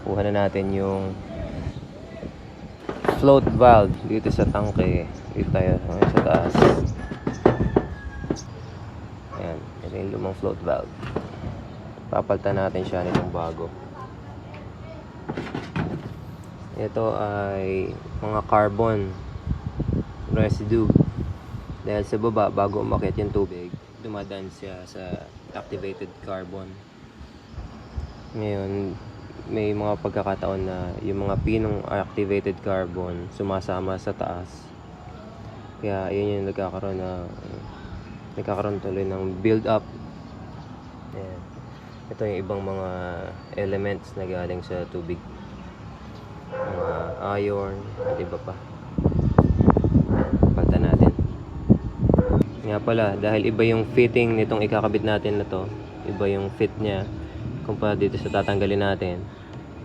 kuha na natin yung float valve dito sa tangke. Dito tayo sa taas. Ayan, ito yung lumang float valve. Papalitan natin siya nitong bago. Ito ay mga carbon residue. Dahil sa baba, bago umakyat yung tubig, dumadaan siya sa activated carbon. Ngayon, may mga pagkakataon na yung mga pinong activated carbon sumasama sa taas. Kaya yun yung nagkakaroon tuloy ng build up. Ayan. Ito yung ibang mga elements na galing sa tubig, mga iron at iba pa. Palitan natin. Nga pala, dahil iba yung fitting nitong ikakabit natin na to, iba yung fit niya kumpara dito sa tatanggalin natin,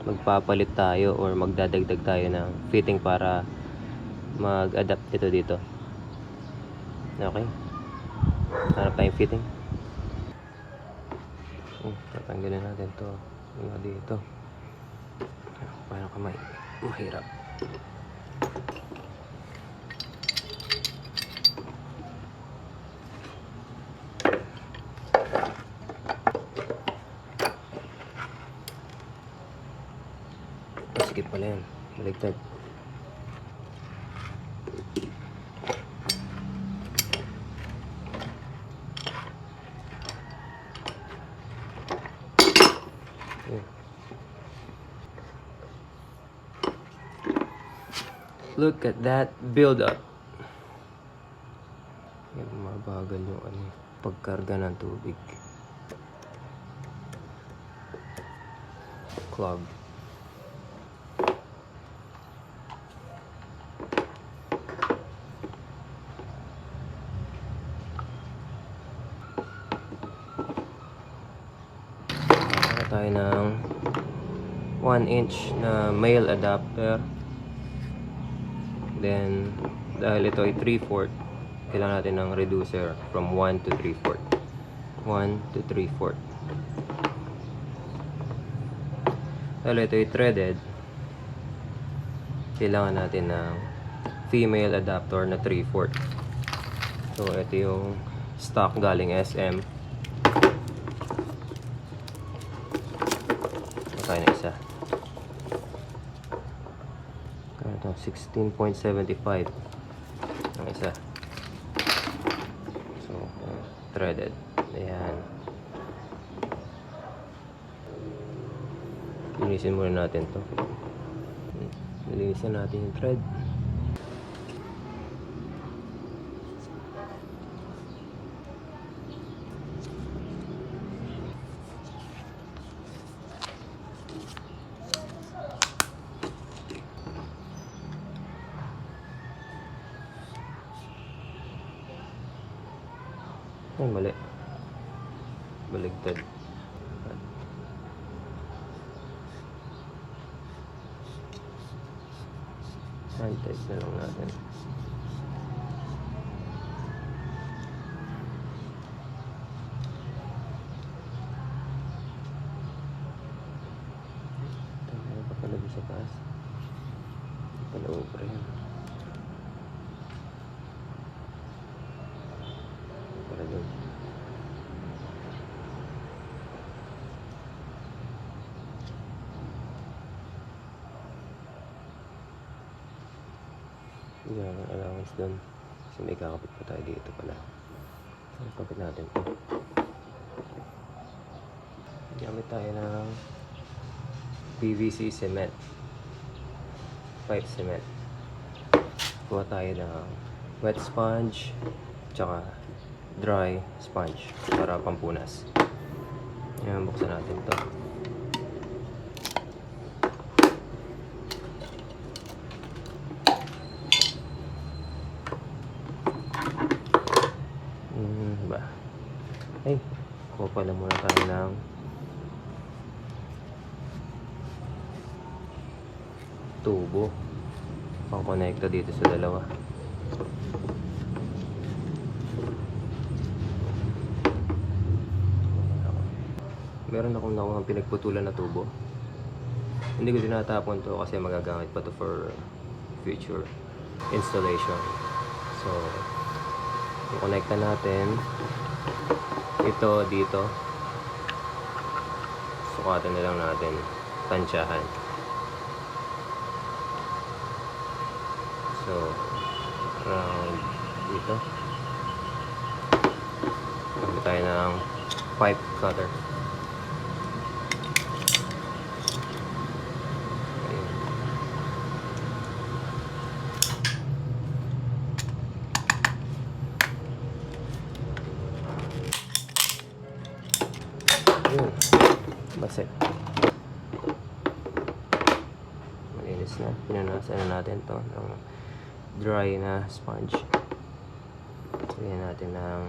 magpapalit tayo or magdadagdag tayo ng fitting para mag-adapt ito dito. Okay, hanap tayong fitting. Tatanggalin natin to dito. Paano kamay? Mahirap. Sikip pala yan, baligtad. Look at that build up. Yan, mabagal yung pagkarga ng tubig. Clog. Tayo ng 1 inch na male adapter. Then dahil ito ay 3/4, kailangan natin ng reducer from 1 to 3/4. 1 to 3/4. Dahil ito ay threaded, kailangan natin ng female adapter na 3/4. So ito yung stock galing SM. Tayo na isa. Ito 16.75 ang isa. So threaded. Ayan. Linisin muna natin to. Linisin natin yung thread. Ay, mali. Baligtad. Hand-tight na lang natin. Tama pa pala sa taas. Paloob pa rin. Para doon. Yan ang allowance doon. Kasi may kakapit pa tayo dito pala. Kapit natin ito. Gamit tayo ng PVC cement. Pipe cement. Kuha tayo ng wet sponge tsaka dry sponge para pampunas. Yan, buksan natin ito. Ay, kuha pala muna tayo ng tubo pang-connecta dito sa dalawa. Meron akong nakuha pinagputulan na tubo. Hindi ko tinatapon to kasi magagamit pa to for future installation. So, i-connect natin ito dito. Sukatan na lang natin, tansyahan. So, around dito. Gamit tayo ng pipe cutter. Ayun. Basag. Malinis na. Pinunasan na natin to ng dry na sponge. Lagyan natin ng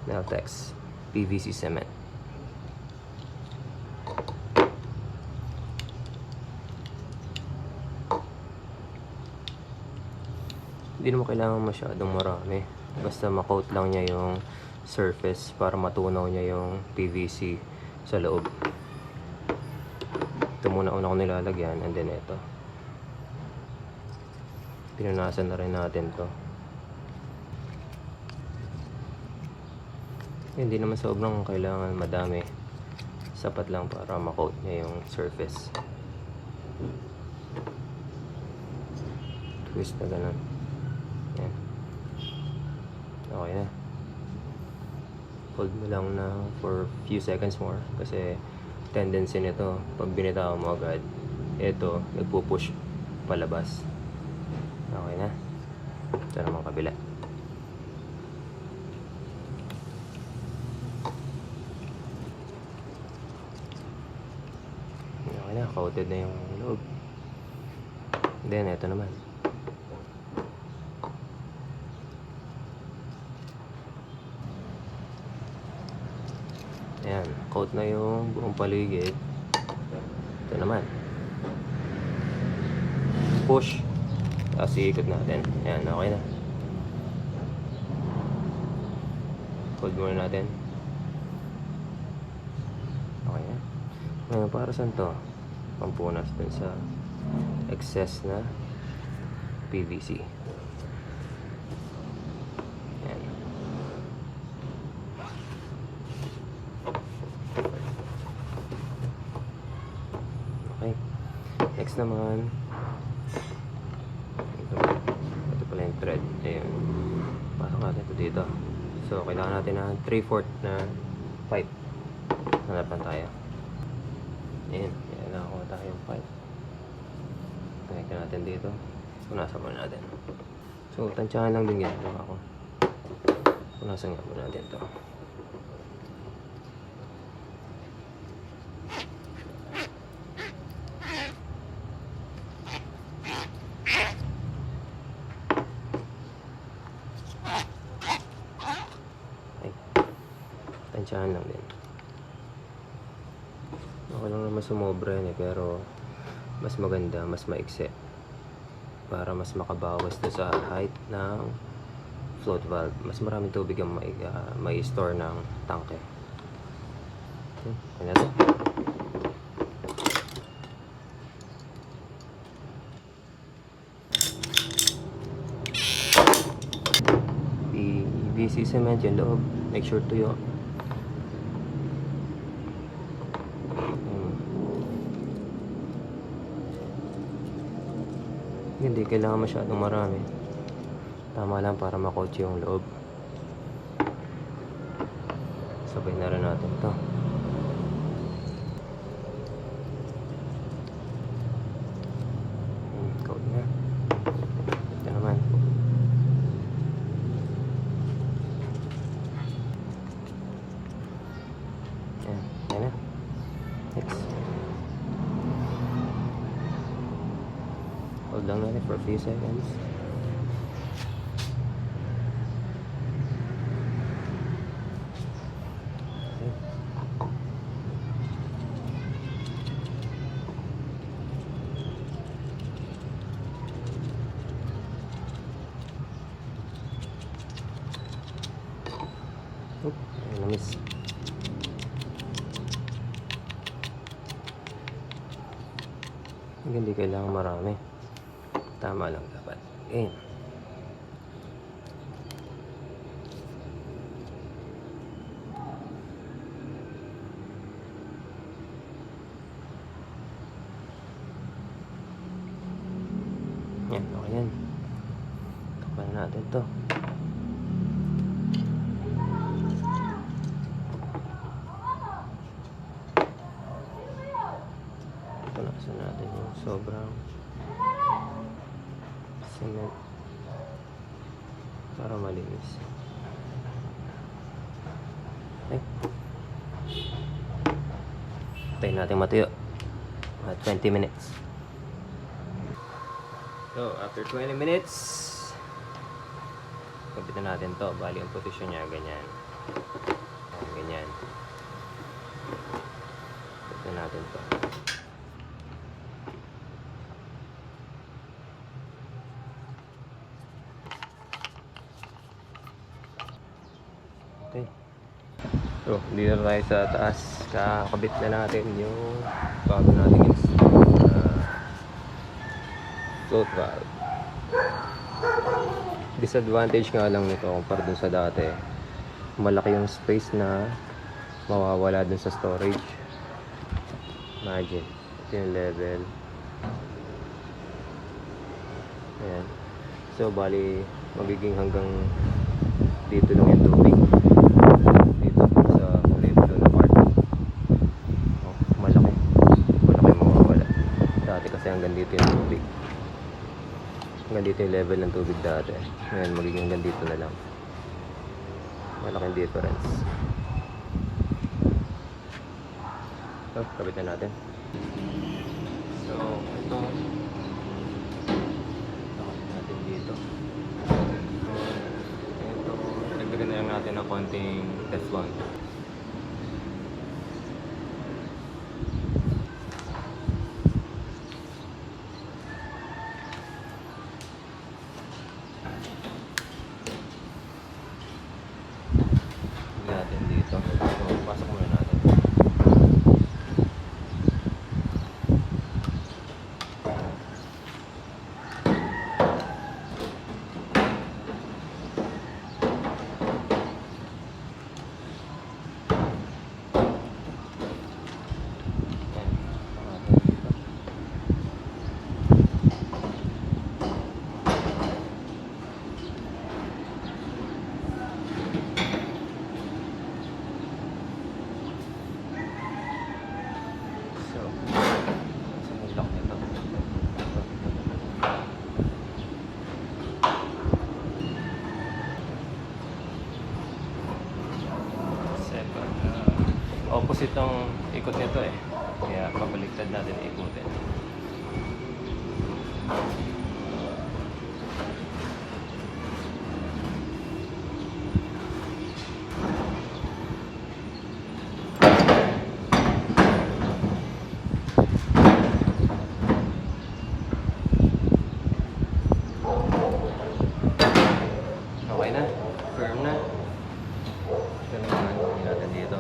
Meltex PVC cement. Hindi naman kailangan masyadong marami. Basta ma-coat lang niya yung surface para matunaw niya yung PVC sa loob. Ito muna una ko nilalagyan, and then ito. Pinunasan na rin natin to. Hindi naman sobrang kailangan madami. Sapat lang para ma-coat niya yung surface. Twist na ganun. Yan. Okay na. Hold mo lang na for few seconds more kasi tendency nito pag binitawan mo agad, ito nagpupush palabas. Okay na. Ito naman kabila. Okay na, coated na yung loob. Then ito naman. Ayan, coat na yung buong paligid. Ito naman. Push. Tapos iikot natin. Ayan, okay na. Hold muna natin. Okay na. Ngayon, para saan to? Pampunas dun sa excess na PVC. Ayan. Okay. Next naman, ito pala yung thread. Ayan. Pasok natin ito dito. So, kailangan natin ng 3/4 na pipe. Hanapan tayo. Ayan. Nakakuha tayo yung pipe. Connect natin dito. Punasan muna natin. So, tansyahan lang din ginagawa ko. Punasan nga muna natin ito. Tansyahan lang din. Okay lang naman sumobra yun eh, pero mas maganda, mas maikse para mas makabawas to sa height ng float valve. Mas maraming tubig ang may store ng tangke. Okay na to. PVC cement yung loob. Make sure to yun. Hindi kailangan masyadong marami. Tama lang para ma-coat yung loob. Sabay na rin natin ito. Coat na. Ito naman. Yan. Yan na. Next. Hold lang natin for a few seconds. Okay. Oop, ayun na miss. Hindi kailangan marami. Tama lang dapat. Okay. Yan, okay yan. Takpan natin to. Punasan natin yung sobrang cement para malinis. Okay. Tayin natin matuyo. 20 minutes. So, after 20 minutes, kapitan natin to. Bali, ang posisyon niya, ganyan. Ganyan. Kapitan natin to. Okay. So, dito tayo sa taas. Kakabit na natin yung bago natin float valve. Disadvantage nga lang nito kumpara dun sa dati, malaki yung space na mawawala dun sa storage. Imagine, ito yung level. Ayan. So bali magiging hanggang dito lang yung tubig, dito sa level na part. Malaki mawawala. Dati kasi hanggang dito yung tubig, hanggang dito yung level ng tubig dati. Ngayon magiging hanggang dito na lang. Malaking difference. So, kabit na natin. So, ito kabit natin dito. Ito, nagdagan na lang natin ng konting Teflon. Natin dito. So, pasok muna natin. Opposite ang ikot nito eh. Kaya pabaliktad natin ikutin. Okay na. Firm na. Ito naman. Hindi natin dito.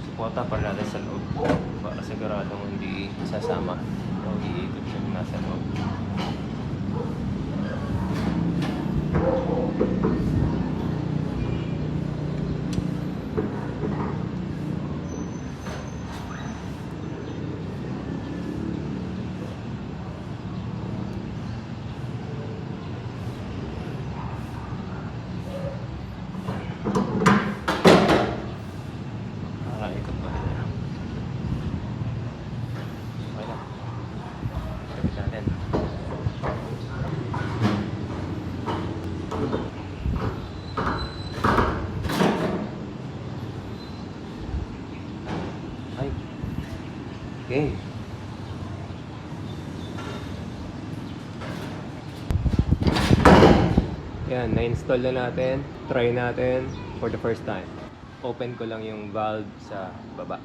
Suporta pa natin sa loob para siguradong hindi sasama o iikot siya nasa loob. Ikot pa rin na. Okay na. Kapit natin. Ay. Okay. Yan, na-install na natin. Try natin for the first time. Open ko lang yung valve sa baba.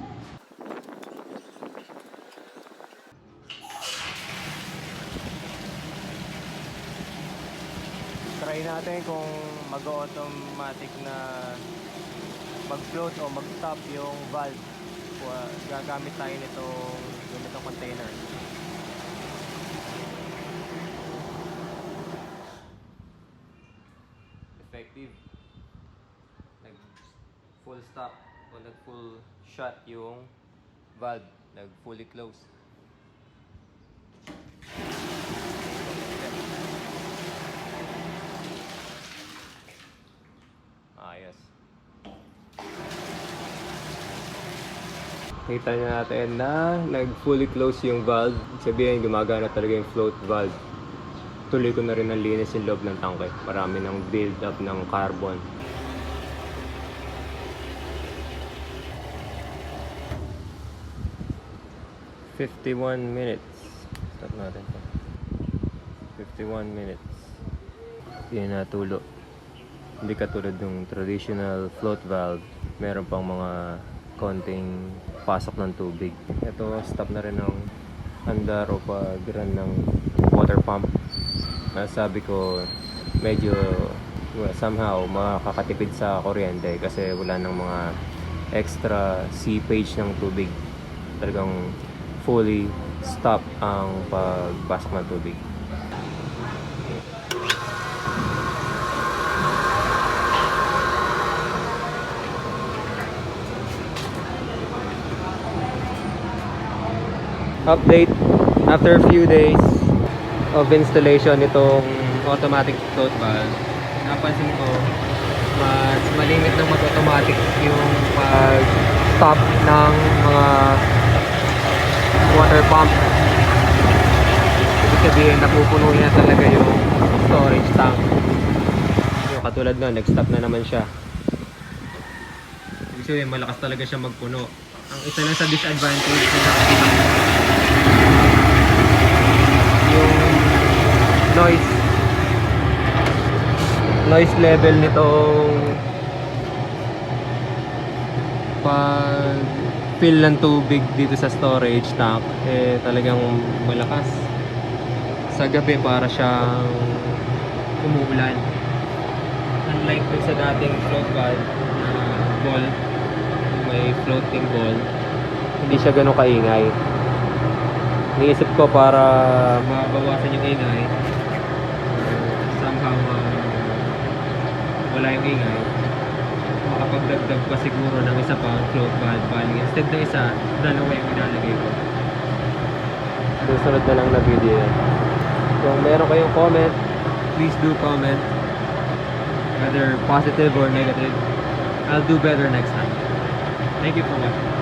Try Try natin kung mag-automatic na mag-float o mag-stop yung valve. Gagamit tayo nitong ganitong container. Effective. Nag full stop o nag full shut yung valve. Nag fully close. Ayos. Kita nyo natin na nag fully close yung valve. Sabihin gumagana talaga yung float valve. Tuloy ko na rin ang linis yung loob ng tangke. Marami ng build up ng carbon. $51 stop natin to. 51 minutes. Hindi natulo. Hindi katulad ng traditional float valve. Meron pang mga konting pasok ng tubig. Ito, stop na rin ng andar o pag-run ng water pump. Sabi ko, medyo somehow makakatipid sa kuryente kasi wala nang mga extra seepage ng tubig. Talagang fully stop ang pagpasok ng tubig. Update after a few days of installation itong automatic float valve. Napansin ko mas malimit ng mag-automatic yung pag-stop ng mga water pump. Ibig sabihin napupuno niya talaga yung storage tank. Yung katulad nun, nag-stop na naman siya. Ibig sabihin malakas talaga siya magpuno. Ang isa lang sa disadvantage na nakikita ko yung noise level nitong pag fill ng tubig dito sa storage tank talagang malakas. Sa gabi para siyang umuulan, unlike sa dating float valve na ball, may floating ball, hindi siya ganun kaingay. Niisip ko para mabawasan yung ingay, somehow wala yung ingay, makapagdagdag pa siguro ng isa pang float valve paling. Instead na isa, dalawa yung ilalagay ko. Susunod na lang na video yan. Kung meron kayong comment, please do comment, whether positive or negative. I'll do better next time. Thank you for watching.